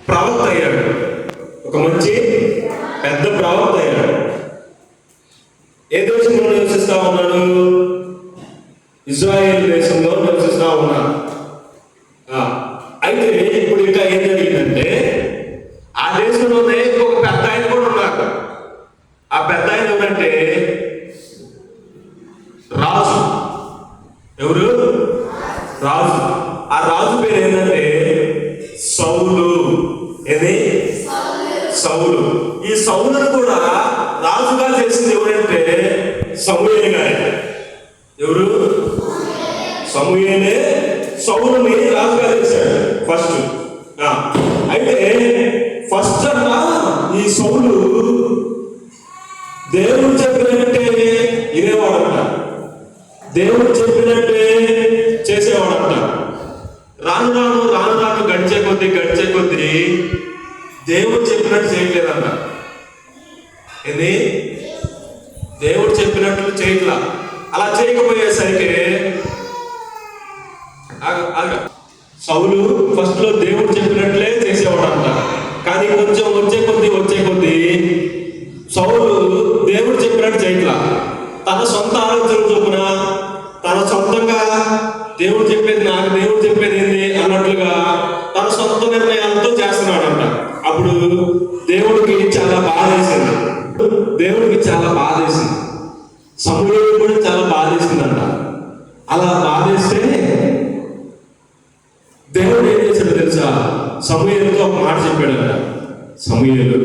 ప్రవక్త అయ్యాడు, ఒక మంచి పెద్ద ప్రవక్త అయ్యాడు. ఏ దేశంలో నివసిస్తా ఉన్నాడు? ఇజ్రాయేల్ దేశంలో నివసిస్తా ఉన్నాడు. అయితే ఇప్పుడు ఇంకా ఏం జరిగిందంటే, ఆ దేశంలోనే ఒక పెద్ద ఆయన కూడా ఉన్నారు. ఆ పెద్ద ఆయన ఎవరంటే రాజు. ఎవరు? రాజు. ఆ రాజు పేరు ఏంటంటే సౌలు. ఏది? సౌలు. ఈ సౌలును కూడా రాజుగా చేసింది ఎవరంటే సమూయేలు గారు. ఎవరు? సమూయేలే సౌలుని రాజుగా చేశాడు ఫస్ట్. అయితే ఫస్ట్ అన్నా ఈ సౌలు దేవుడు చెప్పినట్టే వినేవాడంట, దేవుడు చెప్పినట్టే చేసేవాడంట. రాను రాను రాను రాను గడిచే కొద్దీ దేవుడు చెప్పినట్టు చేయట్లేదంట. ఇది దేవుడు చెప్పినట్లు చేయట్లా. అలా చేయకపోయేసరికి సౌలు ఫస్ట్ లో దేవుడు చెప్పినట్లే చేసేవాడంట. కానీ కొంచెం వచ్చే కొద్దీ సౌలు దేవుడు చెప్పినట్టు చేయట్లా. తన సొంత ఆలోచన చొప్పున, తన సొంతంగా దేవుడు చెప్పేది నాకు, దేవుడు చెప్పేది ఏంది అన్నట్లుగా తన సొంత నిర్ణయాలతో చేస్తున్నాడంట. అప్పుడు దేవుడికి చాలా బాధేసింది. సమూయేలు కూడా చాలా బాధేసిందంట. అలా బాధేస్తే దేవుడు ఏం చేశాడు తెలుసా? సమూయేలుతో ఒక మాట చెప్పాడంట. సమూయేలు,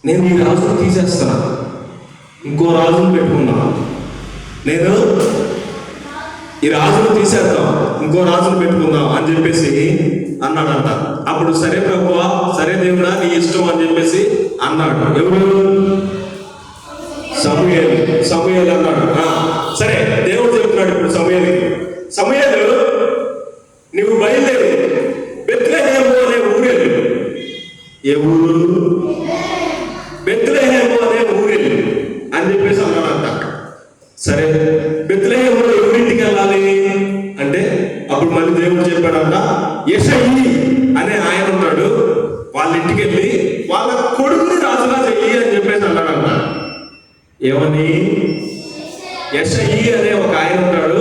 నేను ఈ రాజును తీసేస్తాను, ఇంకో రాజును పెట్టుకున్నాను. నేను ఈ రాజును తీసేద్దాం, ఇంకో రాజును పెట్టుకుందాం అని చెప్పేసి అన్నాడంట. అప్పుడు సరే ప్రభువా, సరే దేవుడా, నీ ఇష్టం అని చెప్పేసి అన్నాడు. ఎవరు? సమూయేలు అన్నాడు. సరే దేవుడు చెప్తున్నాడు ఇప్పుడు సమూయేలు, నువ్వు బయలుదేరి బెత్లెహేము అనే ఊరెళ్ళు. ఏ ఊరు? బెత్లెహేము అనే ఊరెళ్ళు అని చెప్పేసి అన్నాడంట. సరే బెత్లెహేములో ఎవరింటికి వెళ్ళాలి అంటే అప్పుడు మళ్ళీ దేవుడు చెప్పాడంట, యెషయి అనే ఆయన ఉన్నాడు, వాళ్ళ ఇంటికి వెళ్ళి వాళ్ళ కొడుకుని రాజుగా చెయ్యి అని చెప్పేసి అన్నాడంట. ఏమని? యెషయి అనే ఒక ఆయన ఉన్నాడు,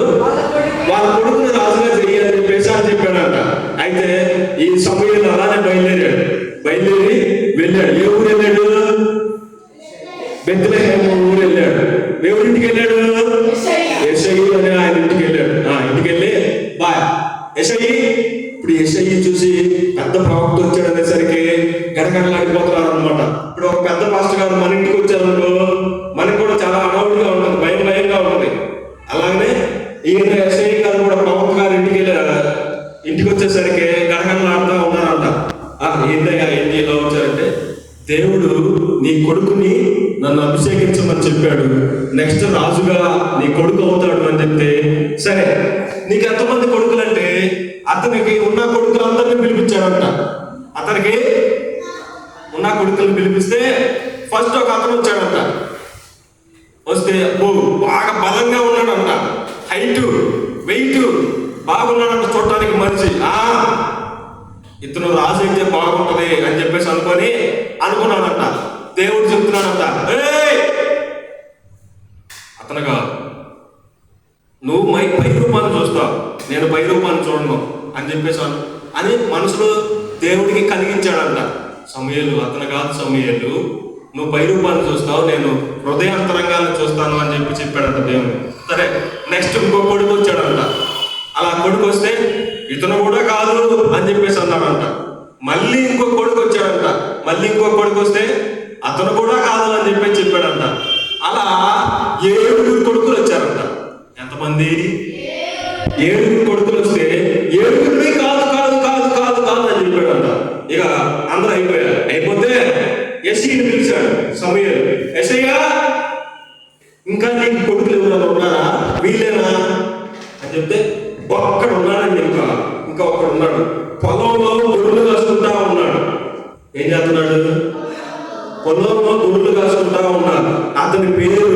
వాళ్ళ కొడుకుని రాజుగా చెయ్యి అని చెప్పేసి అని చెప్పాడంట. అయితే ఈ సమూయేలు అలానే బయలుదేరి వెళ్ళాడు. ఏ ఊరు వెళ్ళాడు? బెత్లెహేము ఊరు వెళ్ళాడు. ఎవరింటికి వెళ్ళాడు? యెషయి అనే ఆయన ఇంటికి వెళ్ళాడు. ఇంటికి వెళ్ళి యెషయి, ఇప్పుడు యెషయి చూసి పెద్ద ప్రవక్త వచ్చాడు అనేసరికి గడగడలాడిపోతున్నారు అనమాట. ఇప్పుడు ఒక పెద్ద పాస్టర్ గారు మన ఇంటికి వచ్చారనుకో, మనకి కూడా చాలా అడవుడిగా ఉంటుంది, భయంగా ఉంటుంది. అలాగనే ఈయన యెషయి గారు కూడా ప్రవక్త గారు ఇంటికి వచ్చేసరికి గడగడలాడుతూ ఉన్నారంట. ఏంటయ్యా ఏంటి ఇలా వచ్చారంటే, దేవుడు నీ కొడుకుని నన్ను అభిషేకించమని చెప్పాడు, నెక్స్ట్ రాజుగా నీ కొడుకు అవుతాడు అని చెప్తే, సరే నీకు ఎంతమంది కొడుకులంటే అతనికి ఉన్న కొడుకులందరినీ పిలిపించాడంట. అతనికి ఉన్న కొడుకులను పిలిపిస్తే ఫస్ట్ ఒక అతను వచ్చాడంట. వస్తే బాగా బలంగా ఉన్నాడంట, హైట్ వెయిట్ బాగున్నాడంట, చూడటానికి మనిషి. ఇతను రాజు అయితే బాగుంటది అని చెప్పేసి అనుకున్నాడంట. దేవుడు చెప్తున్నాడంట, అతను కాదు, నువ్వు పై రూపాన్ని చూస్తావు, నేను పై రూపాన్ని చూడను అని చెప్పేసి అని మనసులో దేవుడికి కలిగించాడంట. సమూయేలు, అతను కాదు సమూయేలు, నువ్వు పై రూపాన్ని చూస్తావు, నేను హృదయాంతరంగాన్ని చూస్తాను అని చెప్పాడంట దేవుడు. సరే నెక్స్ట్ ఇంకో కొడుకు వచ్చాడంట. అలా కొడుకు వస్తే ఇతను కూడా కాదు అని చెప్పేసి అన్నాడంట. మళ్ళీ ఇంకో కొడుకు వచ్చాడంట. మళ్ళీ ఇంకో కొడుకు వస్తే అతను కూడా కాదు అని చెప్పాడంట. అలా 7 కొడుకులు వచ్చారంట. ఎంతమంది? 7 కొడుకులు వస్తే 7 కాదు కాదు కాదు కాదు కాదు అని చెప్పాడంట. ఇక అందరూ అయిపోతే యెషయిని పిలిచాడు సమూయేలు. యెషయా, ఇంకా నీకు కొడుకులు ఎవరైనా ఉన్నారా? వీళ్ళేనా అని చెప్తే ఒక్కడు ఉన్నాడని ఇంకా ఒక్కడు ఉన్నాడు, పొలంలో గొర్రెలు కాసుకుంటా ఉన్నాడు. ఏం చేస్తున్నాడు? పొలంలో గొర్రెలు కాసుకుంటా ఉన్నాడు. అతని పేరు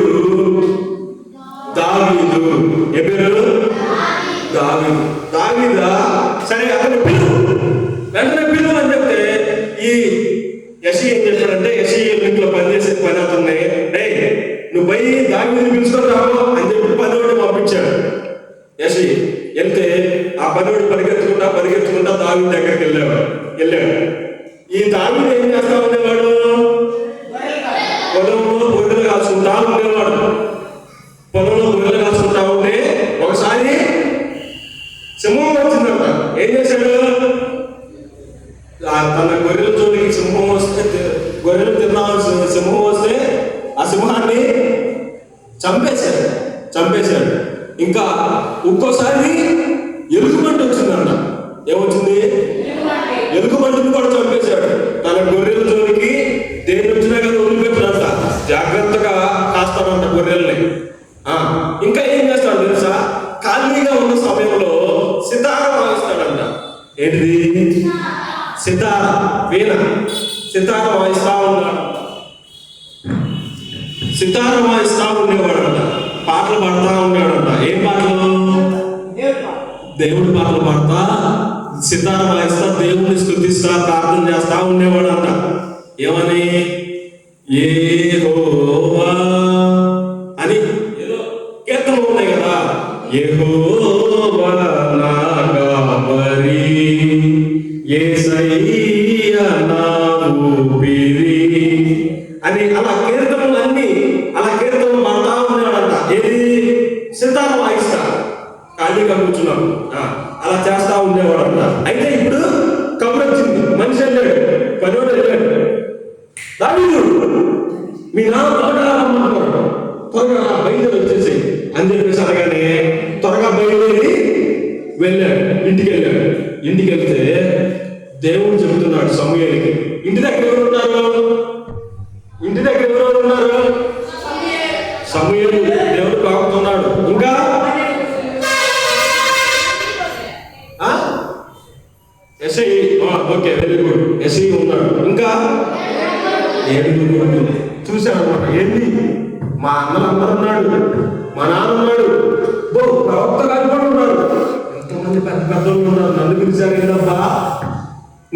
దావీదు. ఏ పేరు? దావీదా? సరే అతని పిలువు వెంటనే పిలువు అని చెప్తే ఈ యెషీ ఏం చెప్పాడంటే, యెషీ ఇంట్లో పనిచేసే పని అతన్ని, నువ్వు పోయి దావీదుని పిలుచుకొని రావు అని చెప్పి పనివాడిని పంపించాడు. యెషీ వెళ్తే ఆ పనివాడు పరిగెత్తుకుంటా దావీదు దగ్గరికి వెళ్ళాడు. ఈ దావీదు ఏం చేస్తా ఉండేవాడు? పొలంలో గొర్రెలు కాసుకుంటా ఉండేవాడు. పొలంలో గొర్రెలు కాసుకుంటా ఉంటే ఒకసారి సింహం వచ్చిందంట. ఏం చేశాడు? తన గొర్రెల జోలికి సింహం వస్తే, గొర్రెలు తిన్నాల్సిన సింహం వస్తే ఆ సింహాన్ని చంపేశాడు. ఇంకా ఇంకోసారి ఎలుగుబంటి వచ్చిందంట. ఏమొచ్చింది? ఎలుగుబంటిని కూడా చంపేశాడు. తన గొర్రెల జోలికి దేని వచ్చినా కానీ వదిలిపెట్టినంట, జాగ్రత్తగా కాస్తాడంట గొర్రెల్ని. ఇంకా ఏం చేస్తాడు తెలుసా? ఖాళీగా ఉన్న సమయంలో సితార వాయిస్తాడంట. ఏంటిది? సితార, వీణ. సితార వాయిస్తా ఉన్నాడు. సితార వాయిస్తా ఉండేవాడంట. పాటలు పాడుతూ ఉండేవాడంట. ఏం పాటలు? దేవుడి పాటలు పాడుతా, సితార వాయిస్తా, దేవుడిని స్తుతిస్తా, ప్రార్థన చేస్తా ఉండేవాడంట. ఏమని? యెహోవా అని ఏదో కీర్తనలు ఉన్నాయి కదా, యెహోవా నా కాపరి, యేసయ్య నా ఊపిరి అని అలా కీర్తనలు పాడుతా ఉన్నాడంట. ఏది? సితార వాయిస్తా ఖాళీగా కూర్చున్నాడు. అలా చేస్తా ఉండేవాడంట. అయితే ఇప్పుడు కబురు వచ్చింది. మనిషి వెళ్ళాడు, పనివాడు వెళ్ళాడు. దావీదు, మీ నాన్న త్వరగా బయలుదేరి వచ్చేసి అని చెప్పేసి అనగానే త్వరగా బయలుదేరి వెళ్ళాడు. ఇంటికి వెళ్తే దేవుడు చెబుతున్నాడు సమూయేలుకి, ఇంటి దగ్గర ఎవరు ఉన్నారు? సమూయేలు దేవుడు కాకుతున్నాడు. ఇంకా యెషీ, ఓకే, వెరీ గుడ్. యెషీ ఉన్నాడు. ఇంకా 7 చూశాడు అనమాట. ఏంటి? మా అన్నలందరూ ఉన్నాడు, మా నాన్న ఉన్నాడు, ప్రవక్త గారు కూడా ఉన్నారు, ఎంతమంది పెద్దలు ఉన్నారు. నన్ను పిలిచారు ఏంటబ్బా?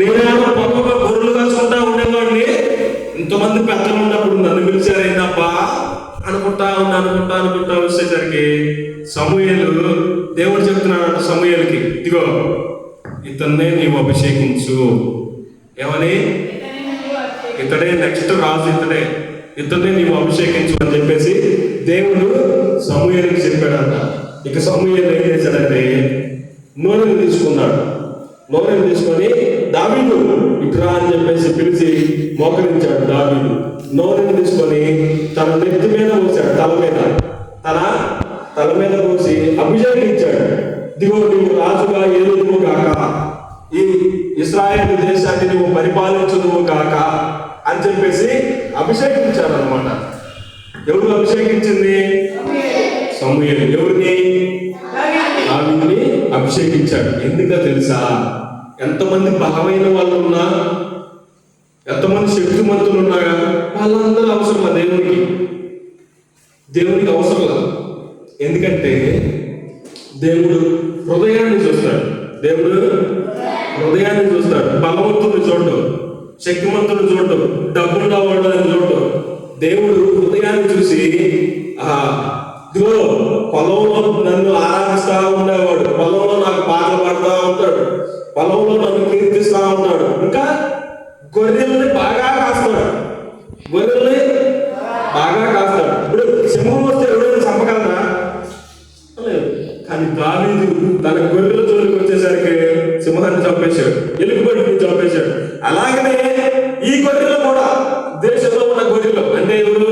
నేనేమో పొలంలో గొర్రెలు కాసుకుంటా ఉండేవాడిని, ఇంతమంది పెద్దలు ఉన్నప్పుడు నన్ను పిలిచారు ఏంటబ్బా అనుకుంటా వచ్చేసరికి సమూయేలు, దేవుడు చెప్తున్నాడు సమూయేలుకి, ఇదిగో ఇతన్నే నీవు అభిషేకించు. ఏమని? ఇతడే నెక్స్ట్ రాజు, ఇతన్నే నీవు అభిషేకించు అని చెప్పేసి దేవుడు సమూయేలుకి చెప్పాడంట. ఇక సమూయేలు ఏం చేశాడంటే నూనెను తీసుకొని దావీదు ఇట్రా అని చెప్పేసి పిలిచి మోకరించాడు. దావీదు నూనెను తీసుకొని తన నెత్తి మీద పోసాడు, తల మీద పోసి అభిషేకించాడు. దిగో నీవు రాజుగా ఏలుదువు గాక, ఈ ఇశ్రాయేలు దేశాన్ని నువ్వు పరిపాలించుదువు గాక అని చెప్పేసి అభిషేకించాడు అనమాట. ఎవరు అభిషేకించింది? సమూయేలు. ఎవరిని? దావీదుని అభిషేకించాడు. ఎందుకో తెలుసా? ఎంతమంది బలమైన వాళ్ళు ఉన్నా, ఎంతమంది శక్తిమంతులు ఉన్నా వాళ్ళందరూ అవసరం దేవునికి అవసరం లేదు. ఎందుకంటే దేవుడు హృదయాన్ని చూస్తాడు. బలవంతుని చూడడు, శక్తిమంతుని చూడడు, డబ్బున్న వాళ్ళని చూడడు. దేవుడు హృదయాన్ని చూసి, ఇదిగో పొలంలో నన్ను ఆరాధిస్తా ఉండేవాడు, పొలంలో నాకు పాటలు పాడుతూ ఉంటాడు, పొలంలో నన్ను కీర్తిస్తా ఉన్నాడు, ఇంకా గొర్రెల్ని బాగా కాస్తాడు. ఇప్పుడు సింహం వస్తే ఎవరైనా చంపగలరా? లేదు. కానీ దావీదు తన గొర్రెల జోలికి వచ్చేసరికి సింహాన్ని చంపేశాడు, ఎలుగుబంటిని చంపేశాడు. అలాగనే ఈ గొర్రెలు కూడా, దేశంలో ఉన్న గొర్రెలు అంటే ఎవరు?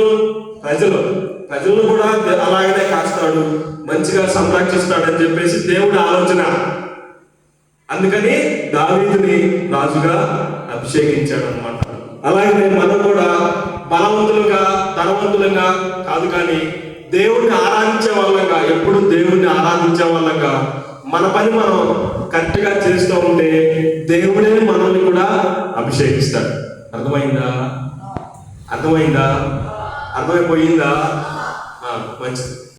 ప్రజలను కూడా అలాగనే కాస్తాడు, మంచిగా సంరక్షిస్తాడని చెప్పేసి దేవుడి ఆలోచన. అందుకని దావీదుని రాజుగా అభిషేకించాడు అనమాట. అలాగే మనం కూడా బలవంతులుగా, ధనవంతులుగా కాదు, కానీ దేవుడిని ఆరాధించే వాళ్ళంగా, ఎప్పుడు దేవుడిని ఆరాధించే వాళ్ళంగా మన పని మనం కరెక్ట్గా చేస్తూ ఉంటే దేవుడే మనల్ని కూడా అభిషేకిస్తాడు. అర్థమైపోయిందా? మంచిది.